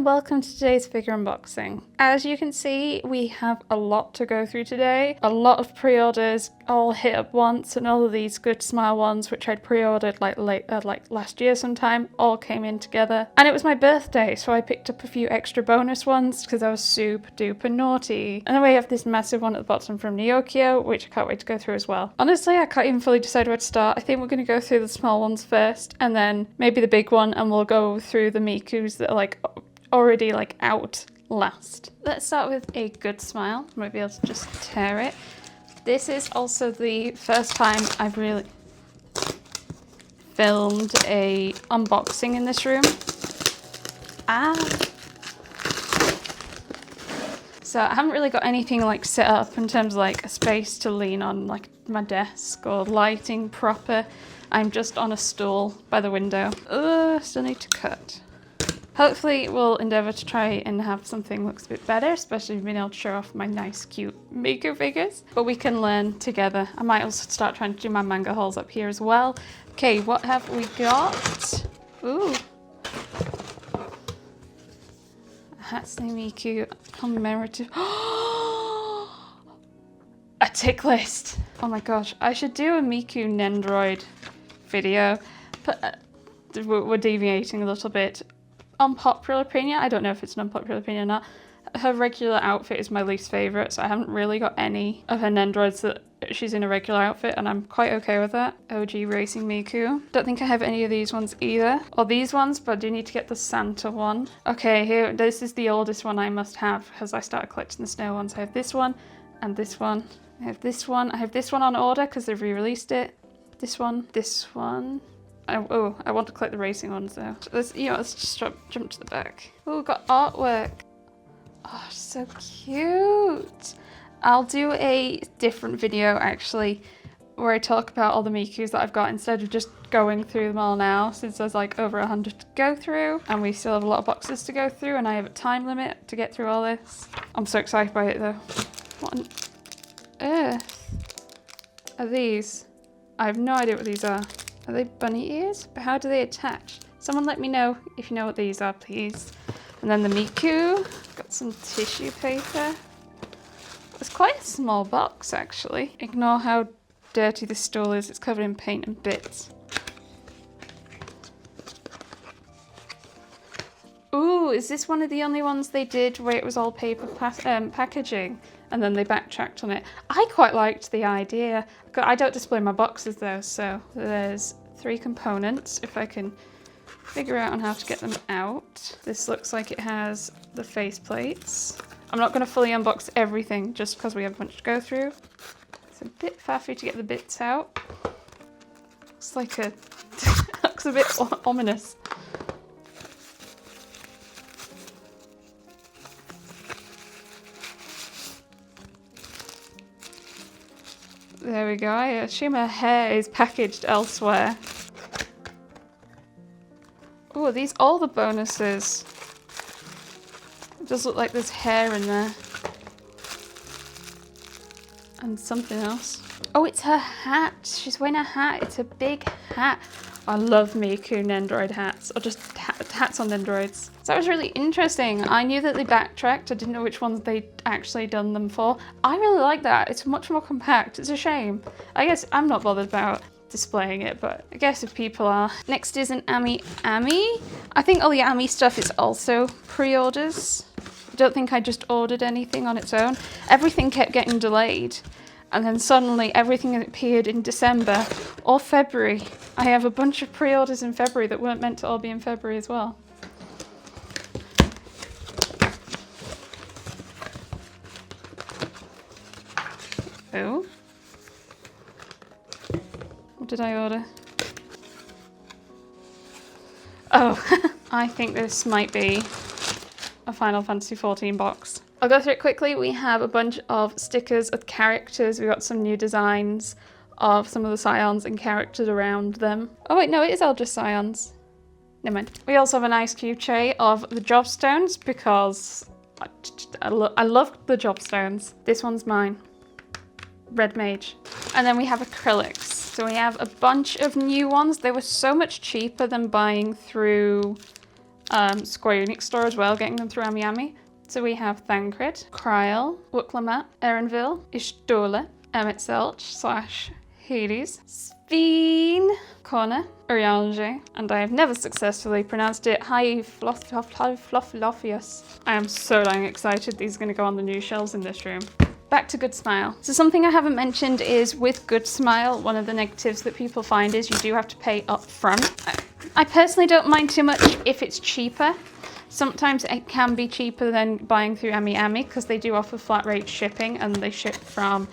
and welcome to today's figure unboxing. As you can see, we have a lot to go through today. A lot of pre-orders all hit up once, and all of these GoodSmile ones, which I'd pre-ordered like last year sometime, all came in together. And it was my birthday, so I picked up a few extra bonus ones because I was super duper naughty. And then we have this massive one at the bottom from Neokyo, which I can't wait to go through as well. Honestly, I can't even fully decide where to start. I think we're going to go through the small ones first, and then maybe the big one, and we'll go through the Mikus that are like already like out last. Let's start with a GoodSmile. I might be able to just tear it. This is also the first time I've really filmed a unboxing in this room. So I haven't really got anything like set up in terms of like a space to lean on, like my desk or lighting proper. I'm just on a stool by the window. Still need to cut. Hopefully we'll endeavour to try and have something that looks a bit better, especially being able to show off my nice cute Miku figures. But we can learn together. I might also start trying to do my manga hauls up here as well. Okay, what have we got? Ooh. Hatsune Miku commemorative. A tick list. Oh my gosh, I should do a Miku Nendroid video, but we're deviating a little bit. Unpopular opinion, I don't know if it's an unpopular opinion or not. Her regular outfit is my least favourite, so I haven't really got any of her Nendroids that she's in a regular outfit, and I'm quite okay with that. OG Racing Miku. Don't think I have any of these ones either, or these ones, but I do need to get the Santa one. Okay, here, this is the oldest one I must have, because I started collecting the snow ones. I have this one, and this one. I have this one. I have this one on order, because they've re-released it. This one. I want to collect the racing ones though. Let's just jump to the back. Oh, we've got artwork. Oh, so cute. I'll do a different video actually where I talk about all the Mikus that I've got instead of just going through them all now, since there's like over 100 to go through and we still have a lot of boxes to go through and I have a time limit to get through all this. I'm so excited by it though. What on earth are these? I have no idea what these are. Are they bunny ears? But how do they attach? Someone let me know if you know what these are, please. And then the Miku. Got some tissue paper. It's quite a small box, actually. Ignore how dirty this stool is. It's covered in paint and bits. Ooh, is this one of the only ones they did where it was all paper packaging? And then they backtracked on it. I quite liked the idea. I don't display my boxes though, so there's 3 components, if I can figure out on how to get them out. This looks like it has the face plates. I'm not going to fully unbox everything just because we have a bunch to go through. It's a bit faffy to get the bits out. Looks like looks a bit ominous. There we go. I assume her hair is packaged elsewhere. Oh, are these all the bonuses? It does look like there's hair in there. And something else. Oh, it's her hat. She's wearing a hat. It's a big hat. I love Miku Nendroid hats, or just hats on Nendroids. So that was really interesting. I knew that they backtracked. I didn't know which ones they'd actually done them for. I really like that. It's much more compact. It's a shame. I guess I'm not bothered about displaying it, but I guess if people are. Next is an AmiAmi. I think all the Ami stuff is also pre-orders. I don't think I just ordered anything on its own. Everything kept getting delayed. And then suddenly everything appeared in December or February. I have a bunch of pre-orders in February that weren't meant to all be in February as well. Oh. What did I order? Oh, I think this might be a Final Fantasy XIV box. I'll go through it quickly. We have a bunch of stickers of characters. We've got some new designs of some of the Scions and characters around them. Oh wait, no, it is all just Scions. Never mind. We also have a nice cube tray of the job stones because I love the job stones. This one's mine. Red Mage. And then we have acrylics. So we have a bunch of new ones. They were so much cheaper than buying through Square Enix store as well, getting them through AmiAmi. So we have Thancred, GRAIL, Wuklamat, Erenville, Ishtole, Emitzelch / Hades, Sveen, Kona, Uriange, and I have never successfully pronounced it, Hyflophius. I am so dang excited these are going to go on the new shelves in this room. Back to GoodSmile. So something I haven't mentioned is with GoodSmile, one of the negatives that people find is you do have to pay up front. I personally don't mind too much if it's cheaper. Sometimes it can be cheaper than buying through AmiAmi because they do offer flat rate shipping and they ship from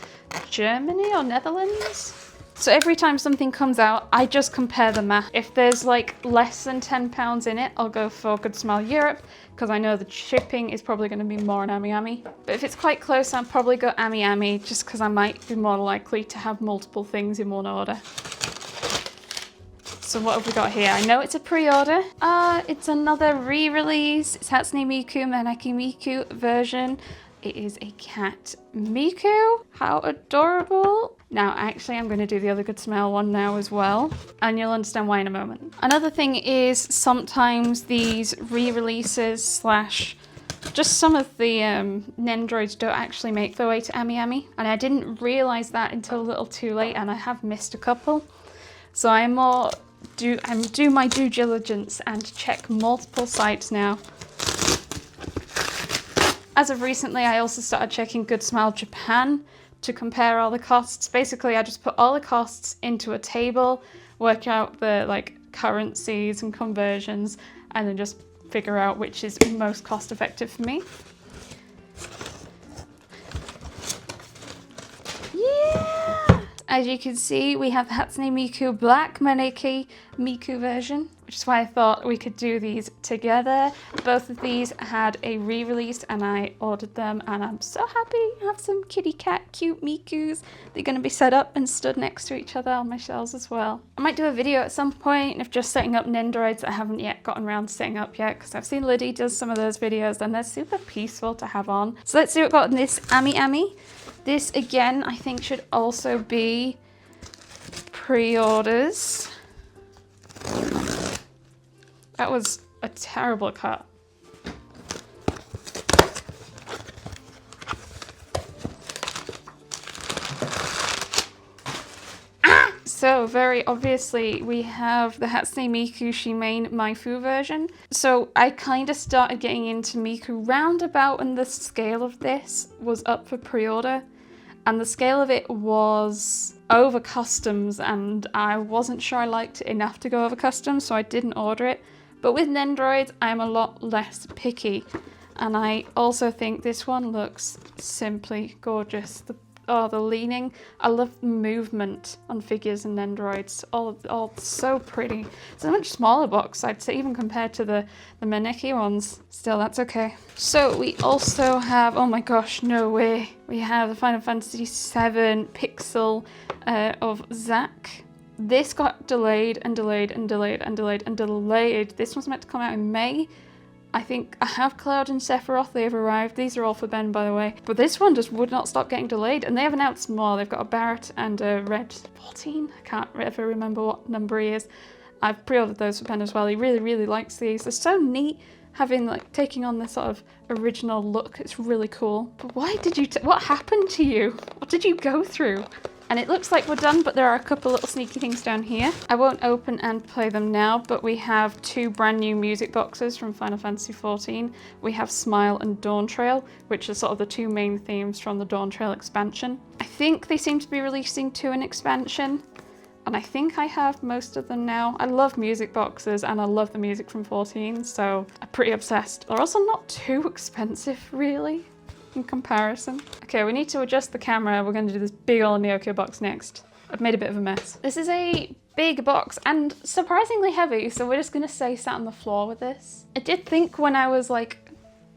Germany or Netherlands. So every time something comes out, I just compare the math. If there's like less than £10 in it, I'll go for GoodSmile Europe because I know the shipping is probably going to be more on AmiAmi. But if it's quite close, I'll probably go AmiAmi just because I might be more likely to have multiple things in one order. So what have we got here? I know it's a pre-order. It's another re-release. It's Hatsune Miku Maneki Miku version. It is a cat Miku. How adorable. Now, actually, I'm going to do the other GoodSmile one now as well, and you'll understand why in a moment. Another thing is sometimes these re-releases / just some of the Nendroids don't actually make their way to AmiAmi, and I didn't realise that until a little too late, and I have missed a couple. So I'm do my due diligence and check multiple sites now. As of recently, I also started checking GoodSmile Japan to compare all the costs. Basically, I just put all the costs into a table, work out the like currencies and conversions, and then just figure out which is most cost effective for me. Yeah! As you can see, we have Hatsune Miku Black Maneki Miku version, which is why I thought we could do these together. Both of these had a re-release and I ordered them, and I'm so happy I have some kitty cat cute Mikus. They're going to be set up and stood next to each other on my shelves as well. I might do a video at some point of just setting up Nendroids that I haven't yet gotten around to setting up yet, because I've seen Liddy does some of those videos and they're super peaceful to have on. So let's see what we've got in this AmiAmi. This again I think should also be pre-orders. That was a terrible cut. So very obviously we have the Hatsune Miku Shimane Maifu version. So I kind of started getting into Miku roundabout when the scale of this was up for pre-order. And the scale of it was over customs, and I wasn't sure I liked it enough to go over customs, so I didn't order it. But with Nendroids, I'm a lot less picky. And I also think this one looks simply gorgeous. The leaning. I love the movement on figures and Nendroids. All so pretty. It's a much smaller box, I'd say, even compared to the Maneki ones. Still, that's okay. So we also have, oh my gosh, no way. We have the Final Fantasy VII Pixel of Zack. This got delayed and delayed and delayed and delayed and delayed. This one's meant to come out in May. I think I have Cloud and Sephiroth, they've arrived. These are all for Ben, by the way. But this one just would not stop getting delayed. And they have announced more. They've got a Barrett and a Red 14. I can't ever remember what number he is. I've pre-ordered those for Ben as well. He really, really likes these. They're so neat, having like taking on this sort of original look. It's really cool. But why did you, what happened to you? What did you go through? And it looks like we're done, but there are a couple little sneaky things down here. I won't open and play them now, but we have two brand new music boxes from Final Fantasy XIV. We have Smile and Dawn Trail, which are sort of the two main themes from the Dawn Trail expansion. I think they seem to be releasing to an expansion, and I think I have most of them now. I love music boxes and I love the music from 14, so I'm pretty obsessed. They're also not too expensive, really, in comparison. Okay, we need to adjust the camera. We're going to do this big old Neokyo box next. I've made a bit of a mess. This is a big box and surprisingly heavy, so we're just going to say sat on the floor with this. I did think when I was like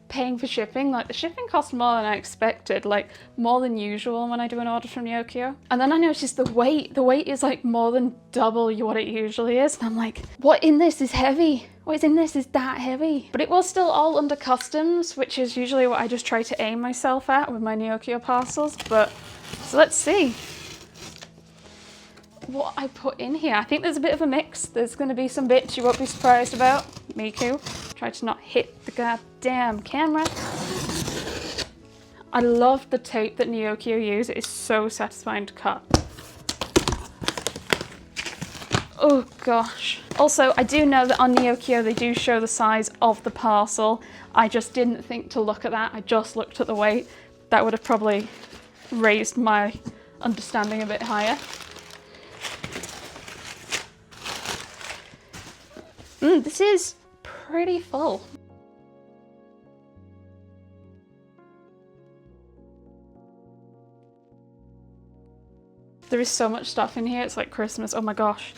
paying for shipping, like the shipping cost more than I expected, like more than usual when I do an order from Neokyo. And then I noticed the weight is like more than double what it usually is. And I'm like, what in this is heavy? What is in this is that heavy? But it was still all under customs, which is usually what I just try to aim myself at with my Neokyo parcels. But, so let's see what I put in here. I think there's a bit of a mix. There's going to be some bits you won't be surprised about. Miku. try to not hit the goddamn camera. I love the tape that Neokyo use. It is so satisfying to cut. Oh gosh. Also, I do know that on Neokyo they do show the size of the parcel. I just didn't think to look at that. I just looked at the weight. That would have probably raised my understanding a bit higher. This is pretty full. There is so much stuff in here, it's like Christmas, oh my gosh.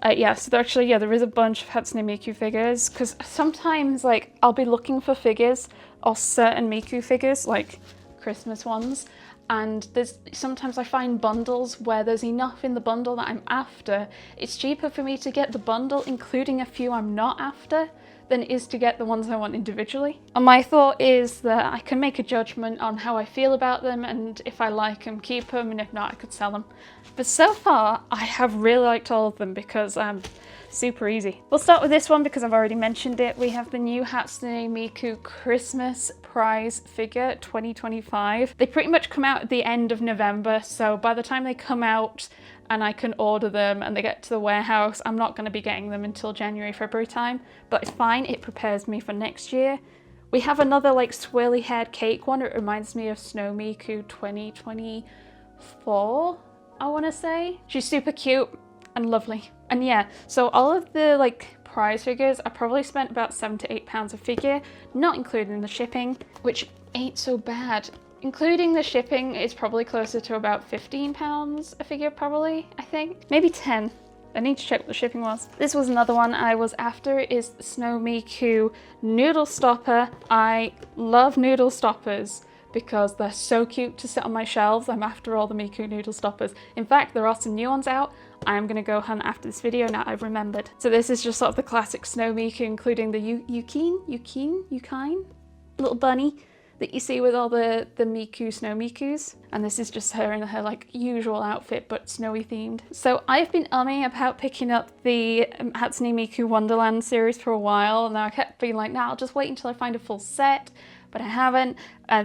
Yeah, so there is a bunch of Hatsune Miku figures, because sometimes like I'll be looking for figures or certain Miku figures, like Christmas ones, and sometimes I find bundles where there's enough in the bundle that I'm after. It's cheaper for me to get the bundle including a few I'm not after than it is to get the ones I want individually. And my thought is that I can make a judgment on how I feel about them, and if I like them, keep them, and if not, I could sell them. But so far, I have really liked all of them because super easy. We'll start with this one because I've already mentioned it. We have the new Hatsune Miku Christmas prize figure 2025. They pretty much come out at the end of November, so by the time they come out and I can order them and they get to the warehouse, I'm not going to be getting them until January, February time, but it's fine, it prepares me for next year. We have another like swirly haired cake one. It reminds me of Snow Miku 2024, I want to say. She's super cute and lovely. And yeah, so all of the like prize figures, I probably spent about £7 to £8 a figure, not including the shipping, which ain't so bad. Including the shipping, it's probably closer to about £15 a figure, probably, I think. Maybe 10. I need to check what the shipping was. This was another one I was after, is Snow Miku Noodle Stopper. I love noodle stoppers because they're so cute to sit on my shelves. I'm after all the Miku noodle stoppers. In fact, there are some new ones out. I am going to go hunt after this video now I've remembered. So this is just sort of the classic Snow Miku, including the Yukine little bunny that you see with all the Miku Snow Mikus. And this is just her in her like usual outfit, but snowy themed. So I've been umming about picking up the Hatsune Miku Wonderland series for a while. Now I kept being like, nah, I'll just wait until I find a full set, but I haven't.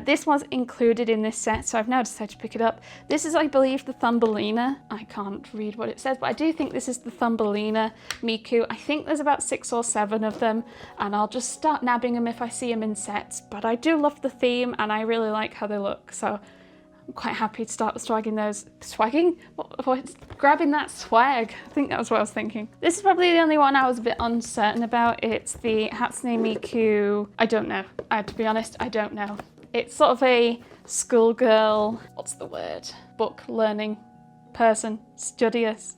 This was included in this set, so I've now decided to pick it up. This is, I believe, the Thumbelina. I can't read what it says, but I do think this is the Thumbelina Miku. I think there's about 6 or 7 of them, and I'll just start nabbing them if I see them in sets. But I do love the theme, and I really like how they look, so I'm quite happy to start swagging those. Swagging? What? Grabbing that swag. I think that was what I was thinking. This is probably the only one I was a bit uncertain about. It's the Hatsune Miku. I don't know. To be honest, I don't know. It's sort of a schoolgirl, what's the word? Book learning person, studious,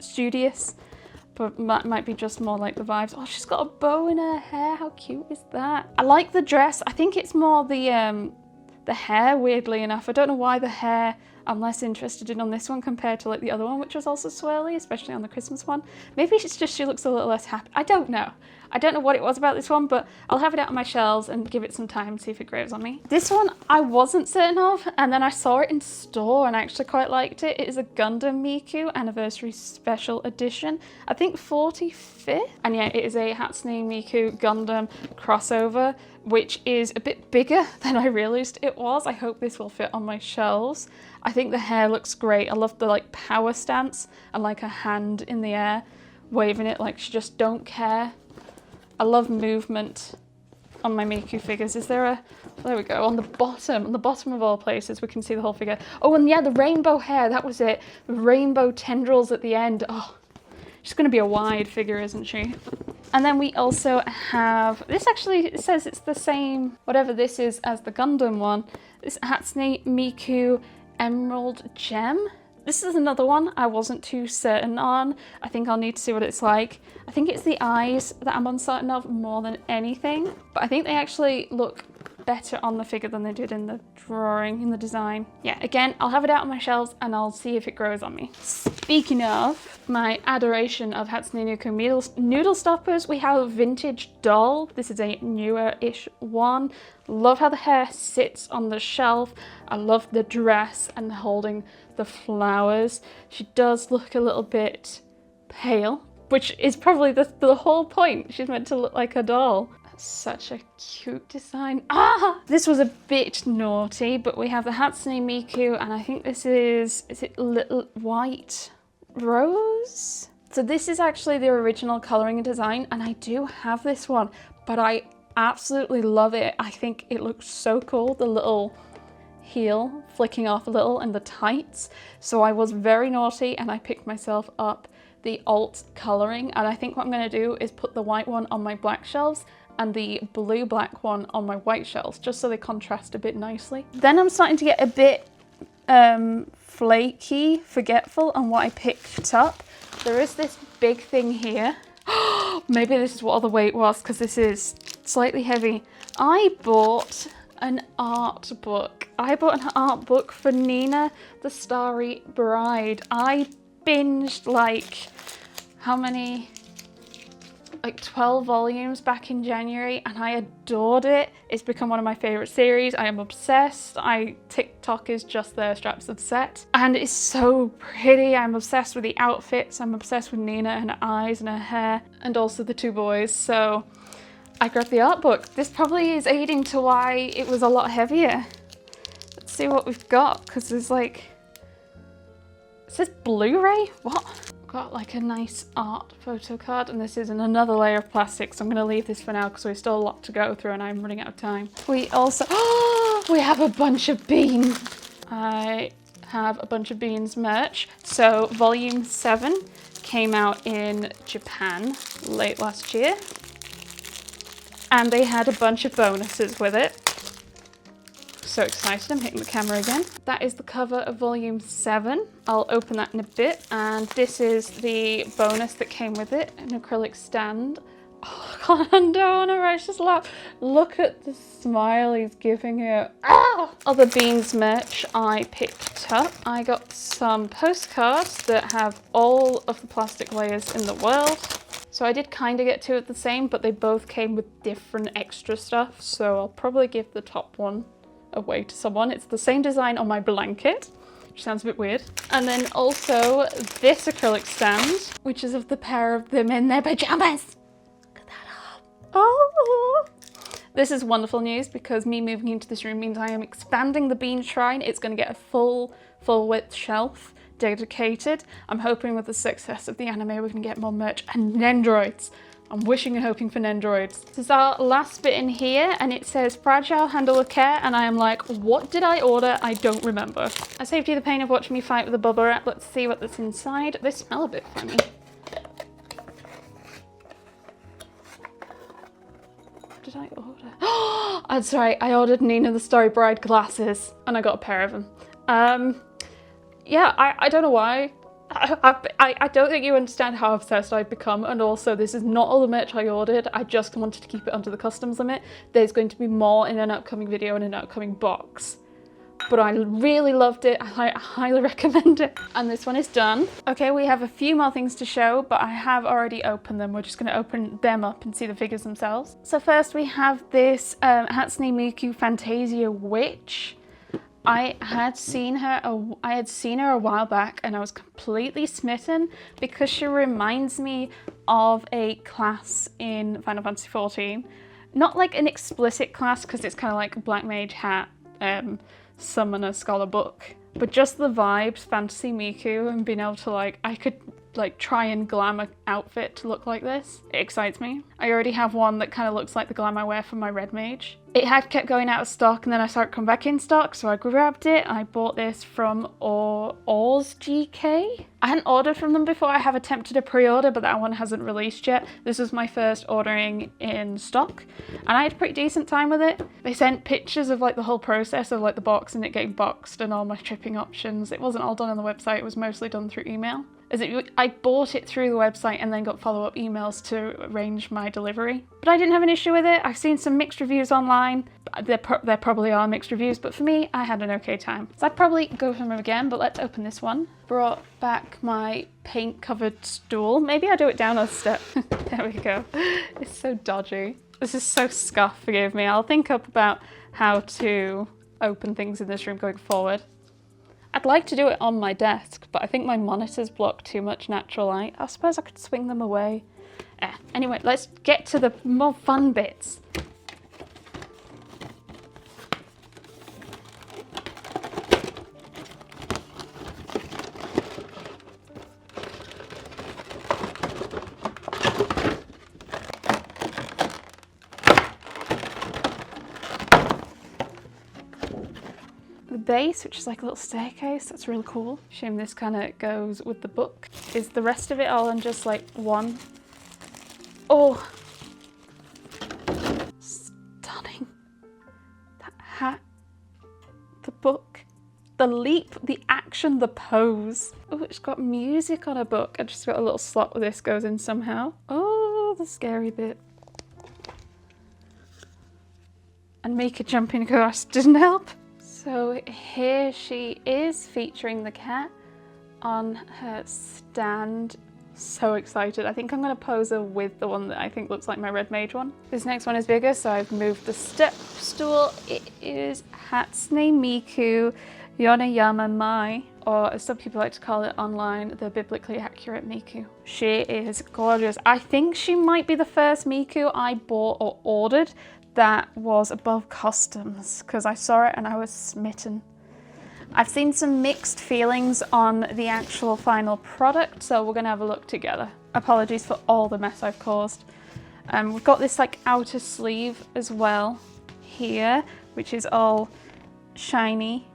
but might be just more like the vibes. Oh, she's got a bow in her hair. How cute is that? I like the dress. I think it's more the hair, weirdly enough. I don't know why the hair I'm less interested in on this one compared to like the other one, which was also swirly, especially on the Christmas one. Maybe it's just she looks a little less happy. I don't know. I don't know what it was about this one, but I'll have it out on my shelves and give it some time, see if it grows on me. This one I wasn't certain of, and then I saw it in store and I actually quite liked it. It is a Gundam Miku Anniversary Special Edition. I think 45th. And yeah, it is a Hatsune Miku Gundam crossover, which is a bit bigger than I realized it was. I hope this will fit on my shelves. I think the hair looks great. I love the like power stance and like a hand in the air, waving it like she just don't care. I love movement on my Miku figures. Is there a, there we go, on the bottom of all places, we can see the whole figure. Oh, and yeah, the rainbow hair, that was it. The rainbow tendrils at the end. Oh, she's gonna be a wide figure, isn't she? And then we also have, this actually, it says it's the same, whatever this is, as the Gundam one. This Hatsune Miku Emerald Gem. This is another one I wasn't too certain on. I think I'll need to see what it's like. I think it's the eyes that I'm uncertain of more than anything, but I think they actually look better on the figure than they did in the drawing, in the design. Yeah, again, I'll have it out on my shelves and I'll see if it grows on me. Speaking of my adoration of Hatsune Miku noodle stoppers, we have a vintage doll. This is a newer-ish one. Love how the hair sits on the shelf. I love the dress and holding the flowers. She does look a little bit pale, which is probably the whole point. She's meant to look like a doll. Such a cute design. Ah! This was a bit naughty, but we have the Hatsune Miku, and I think this is it Little White Rose? So this is actually the original colouring and design, and I do have this one, but I absolutely love it. I think it looks so cool, the little heel flicking off a little and the tights. So I was very naughty and I picked myself up the alt colouring, and I think what I'm going to do is put the white one on my black shelves and the blue black one on my white shelves, just so they contrast a bit nicely. Then I'm starting to get a bit flaky, forgetful on what I picked up. There is this big thing here. Maybe this is what all the weight was, because this is slightly heavy. I bought an art book. I bought an art book for Nina the Starry Bride. I binged like, how many? Like 12 volumes back in January, and I adored it. It's become one of my favorite series. I am obsessed. TikTok is just there, straps of set. And it's so pretty. I'm obsessed with the outfits. I'm obsessed with Nina and her eyes and her hair, and also the two boys. So I grabbed the art book. This probably is aiding to why it was a lot heavier. Let's see what we've got, because there's like, it says Blu-ray? What? Got like a nice art photo card, and this is in another layer of plastic, so I'm going to leave this for now because we've still a lot to go through and I'm running out of time. We also, we have a bunch of beans. I have a bunch of beans merch. So volume 7 came out in Japan late last year, and they had a bunch of bonuses with it. So excited, I'm hitting the camera again. That is the cover of volume 7. I'll open that in a bit, and this is the bonus that came with it, an acrylic stand. Oh, I don't want to rush this laugh. Look at the smile he's giving it. Ah! Other beans merch I picked up. I got some postcards that have all of the plastic layers in the world. So I did kind of get two of the same, but they both came with different extra stuff. So I'll probably give the top one away to someone. It's the same design on my blanket, which sounds a bit weird. And then also this acrylic stand, which is of the pair of them in their pajamas. Look at that up. Oh! This is wonderful news, because me moving into this room means I am expanding the bean shrine. It's going to get a full width shelf dedicated. I'm hoping with the success of the anime we're going to get more merch and Nendroids. I'm wishing and hoping for Nendroids. This is our last bit in here, and it says fragile, handle with care, and I am like, what did I order? I don't remember. I saved you the pain of watching me fight with a bubble wrap. Let's see what that's inside. They smell a bit funny. What did I order? Oh, that's right, I ordered Nina the Starry Bride glasses, and I got a pair of them. Yeah, I don't know why. I don't think you understand how obsessed I've become, and also this is not all the merch I ordered. I just wanted to keep it under the customs limit. There's going to be more in an upcoming video and an upcoming box. But I really loved it. I highly recommend it. And this one is done. Okay, we have a few more things to show, but I have already opened them. We're just going to open them up and see the figures themselves. So first we have this Hatsune Miku Fantasia Witch. I had seen her a while back, and I was completely smitten because she reminds me of a class in Final Fantasy XIV. Not like an explicit class, because it's kind of like Black Mage Hat, Summoner, Scholar Book, but just the vibes, Fantasy Miku, and being able to I could try and glam an outfit to look like this. It excites me. I already have one that kind of looks like the glam I wear for my Red Mage. It had kept going out of stock, and then I saw it come back in stock, so I grabbed it. I bought this from OrzGK. I hadn't ordered from them before. I have attempted a pre-order, but that one hasn't released yet. This was my first ordering in stock, and I had a pretty decent time with it. They sent pictures of the whole process of the box and it getting boxed and all my shipping options. It wasn't all done on the website, it was mostly done through email. I bought it through the website and then got follow-up emails to arrange my delivery. But I didn't have an issue with it. I've seen some mixed reviews online. There probably are mixed reviews, but for me, I had an okay time. So I'd probably go for them again, but let's open this one. Brought back my paint-covered stool. Maybe I'll do it down a step. There we go. It's so dodgy. This is so scuffed, forgive me. I'll think up about how to open things in this room going forward. I'd like to do it on my desk, but I think my monitors block too much natural light. I suppose I could swing them away. Anyway, let's get to the more fun bits. The base, which is like a little staircase, that's really cool. Shame this kind of goes with the book. Is the rest of it all in just like one? Oh, stunning. That hat, the book, the leap, the action, the pose. Oh, it's got music on a book. I just got a little slot where this goes in somehow. Oh, the scary bit. And Miku jumping across didn't help. So here she is featuring the cat on her stand. So excited. I think I'm going to pose her with the one that I think looks like my red mage one. This next one is bigger, so I've moved the step stool. It is Hatsune Miku Yoneyama Mai, or as some people like to call it online, the biblically accurate Miku. She is gorgeous. I think she might be the first Miku I bought or ordered that was above customs, because I saw it and I was smitten. I've seen some mixed feelings on the actual final product, so we're gonna have a look together. Apologies for all the mess I've caused. We've got this like outer sleeve as well here, which is all shiny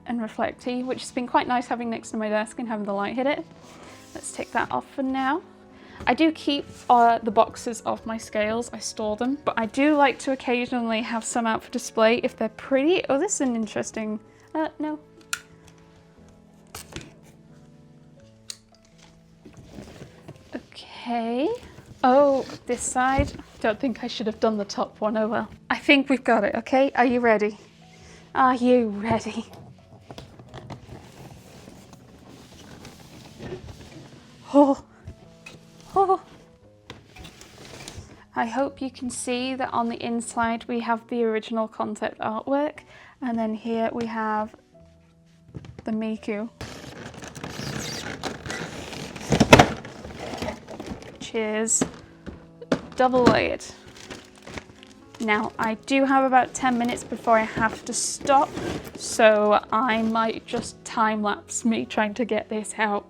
and reflecty, which has been quite nice having next to my desk and having the light hit it. Let's take that off for now. I do keep the boxes of my scales, I store them, but I do like to occasionally have some out for display if they're pretty. Oh, this is an interesting, no. Okay. Oh, this side. Don't think I should have done the top one, oh well. I think we've got it, okay? Are you ready? Are you ready? Oh. Oh. I hope you can see that on the inside we have the original concept artwork, and then here we have the Miku, which is double layered. Now I do have about 10 minutes before I have to stop, so I might just time lapse me trying to get this out.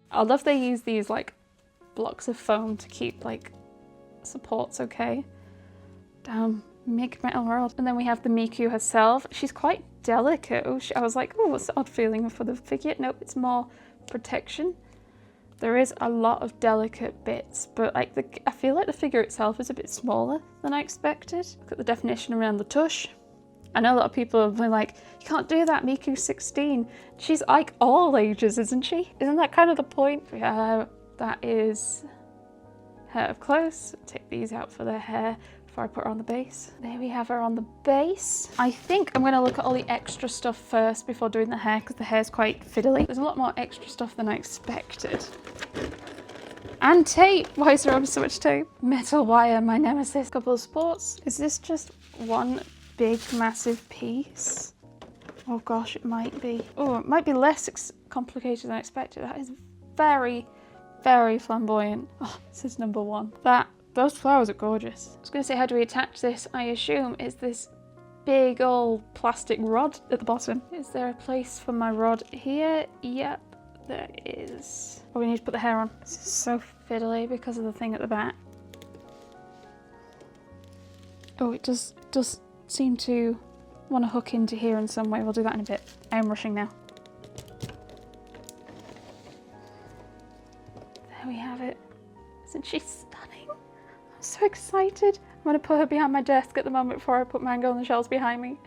I love they use these like blocks of foam to keep like supports okay. Damn, big metal rod. And then we have the Miku herself. She's quite delicate. Oh, I was like, oh, what's the odd feeling for the figure? Nope, it's more protection. There is a lot of delicate bits, but like I feel like the figure itself is a bit smaller than I expected. Look at the definition around the tush. I know a lot of people have been like, you can't do that, Miku's 16. She's like all ages, isn't she? Isn't that kind of the point? Yeah, that is her up close. Take these out for their hair before I put her on the base. There we have her on the base. I think I'm gonna look at all the extra stuff first before doing the hair, because the hair's quite fiddly. There's a lot more extra stuff than I expected. And tape! Why is there always so much tape? Metal wire, my nemesis. Couple of sports. Is this just one big massive piece? Oh gosh, it might be. Oh, it might be less complicated than I expected. That is very, very flamboyant. Oh, this is number one. Those flowers are gorgeous. I was gonna say, how do we attach this? I assume it's this big old plastic rod at the bottom. Is there a place for my rod here? Yep, there is. Oh, we need to put the hair on. This is so fiddly because of the thing at the back. Oh, it does seem to want to hook into here in some way. We'll do that in a bit. I am rushing now. There we have it. Isn't she stunning? I'm so excited. I'm going to put her behind my desk at the moment before I put manga on the shelves behind me.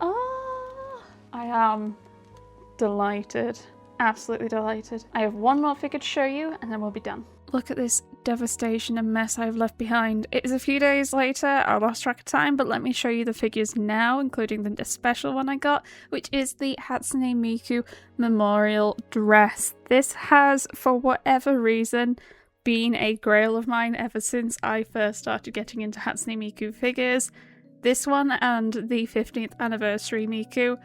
Oh, I am delighted. Absolutely delighted. I have one more figure to show you and then we'll be done. Look at this devastation and mess I've left behind. It is a few days later, I lost track of time, but let me show you the figures now, including the special one I got, which is the Hatsune Miku memorial dress. This has, for whatever reason, been a grail of mine ever since I first started getting into Hatsune Miku figures. This one and the 15th anniversary Miku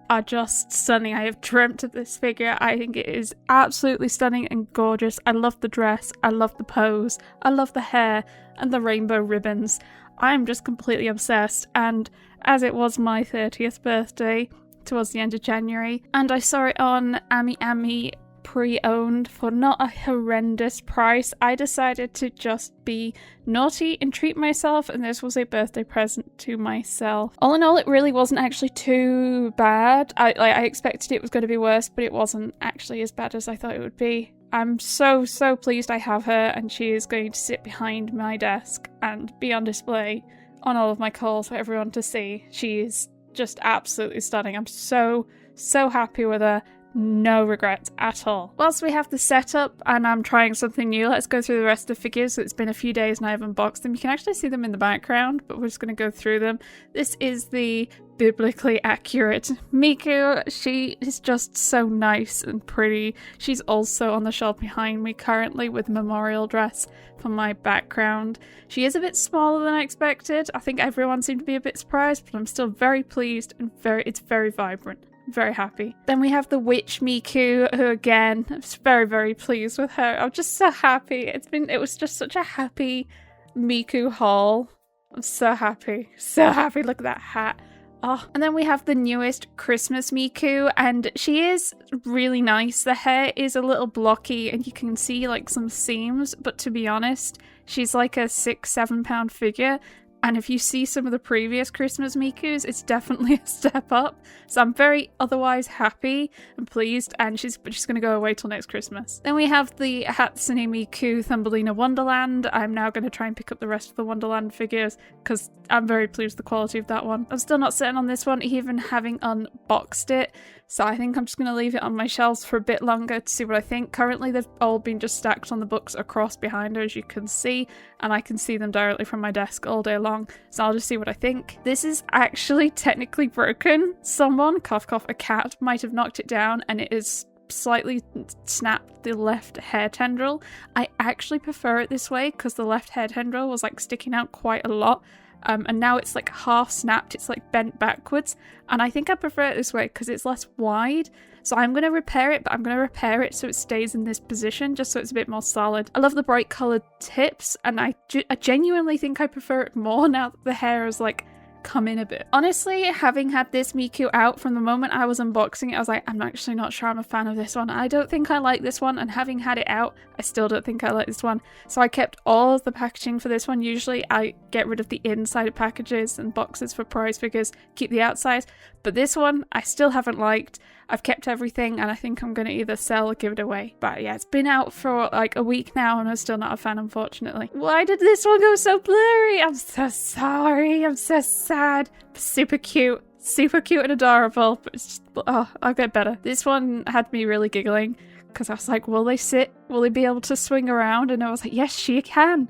are just stunning. I have dreamt of this figure. I think it is absolutely stunning and gorgeous. I love the dress, I love the pose, I love the hair and the rainbow ribbons. I'm just completely obsessed, and as it was my 30th birthday towards the end of January, and I saw it on AmiAmi pre-owned for not a horrendous price, I decided to just be naughty and treat myself, and this was a birthday present to myself. All in all, it really wasn't actually too bad. I expected it was going to be worse, but it wasn't actually as bad as I thought it would be. I'm so pleased I have her, and she is going to sit behind my desk and be on display on all of my calls for everyone to see. She is just absolutely stunning. I'm so happy with her. No regrets at all. Whilst we have the setup and I'm trying something new, let's go through the rest of the figures. So it's been a few days and I have unboxed them. You can actually see them in the background, but we're just going to go through them. This is the biblically accurate Miku. She is just so nice and pretty. She's also on the shelf behind me currently with a memorial dress for my background. She is a bit smaller than I expected. I think everyone seemed to be a bit surprised, but I'm still very pleased and it's very vibrant. Very happy. Then we have the witch Miku, who again, I'm just very pleased with her. I'm just so happy. It was just such a happy Miku haul. I'm so happy. So happy. Look at that hat. Oh. And then we have the newest Christmas Miku, and she is really nice. The hair is a little blocky and you can see like some seams, but to be honest, she's like a 6-7 pound figure. And if you see some of the previous Christmas Mikus, it's definitely a step up. So I'm very otherwise happy and pleased, and she's going to go away till next Christmas. Then we have the Hatsune Miku Thumbelina Wonderland. I'm now going to try and pick up the rest of the Wonderland figures because I'm very pleased with the quality of that one. I'm still not certain on this one, even having unboxed it. So I think I'm just going to leave it on my shelves for a bit longer to see what I think. Currently they've all been just stacked on the books across behind her, as you can see, and I can see them directly from my desk all day long, so I'll just see what I think. This is actually technically broken. Someone, cough cough, a cat, might have knocked it down and it is slightly snapped the left hair tendril. I actually prefer it this way because the left hair tendril was like sticking out quite a lot. And now it's like half snapped, it's like bent backwards, and I think I prefer it this way because it's less wide. So I'm going to repair it, but I'm going to repair it so it stays in this position, just so it's a bit more solid. I love the bright coloured tips, and I genuinely think I prefer it more now that the hair is like come in a bit. Honestly, having had this Miku out from the moment I was unboxing it, I was like, I'm actually not sure I'm a fan of this one. I don't think I like this one, and having had it out, I still don't think I like this one. So I kept all of the packaging for this one. Usually I get rid of the inside of packages and boxes for prize figures, keep the outside, but this one I still haven't liked. I've kept everything, and I think I'm going to either sell or give it away. But yeah, it's been out for like a week now and I'm still not a fan, unfortunately. Why did this one go so blurry? I'm so sorry. I'm so sad. Super cute and adorable, but it's just, oh, I'll get better. This one had me really giggling because I was like, will they sit? Will they be able to swing around? And I was like, yes, she can.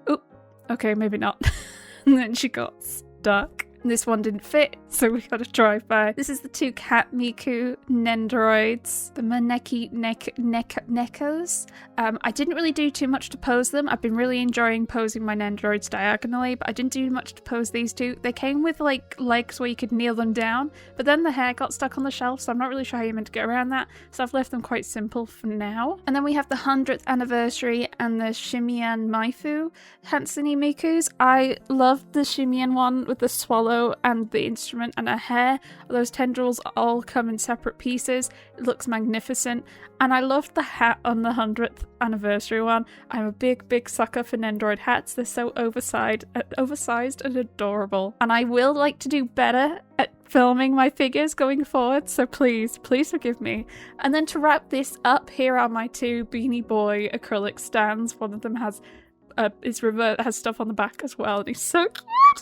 Oop. Okay, maybe not. And then she got stuck. This one didn't fit, so we got to drive by. This is the two cat Miku Nendoroids, the Maneki Nekos. I didn't really do too much to pose them. I've been really enjoying posing my Nendoroids diagonally, but I didn't do much to pose these two. They came with like legs where you could kneel them down, but then the hair got stuck on the shelf, so I'm not really sure how you're meant to get around that. So I've left them quite simple for now. And then we have the 100th anniversary and the Shimian Maifu Hatsune Mikus. I love the Shimian one with the swallow and the instrument and her hair. Those tendrils all come in separate pieces. It looks magnificent, and I loved the hat on the 100th anniversary one. I'm a big sucker for Nendoroid hats. They're so oversized and adorable, and I will like to do better at filming my figures going forward, so please forgive me. And then to wrap this up, here are my two Beanie Boy acrylic stands. One of them has has stuff on the back as well, and he's so cute.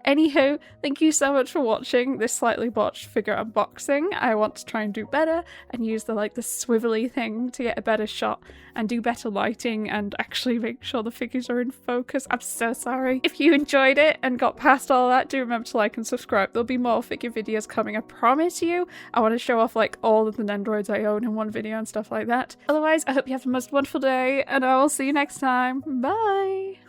Anywho, thank you so much for watching this slightly botched figure unboxing. I want to try and do better and use the swivelly thing to get a better shot and do better lighting and actually make sure the figures are in focus. I'm so sorry. If you enjoyed it and got past all that, do remember to like and subscribe. There'll be more figure videos coming, I promise you. I want to show off all of the Nendroids I own in one video and stuff like that. Otherwise, I hope you have the most wonderful day and I will see you next time. Bye!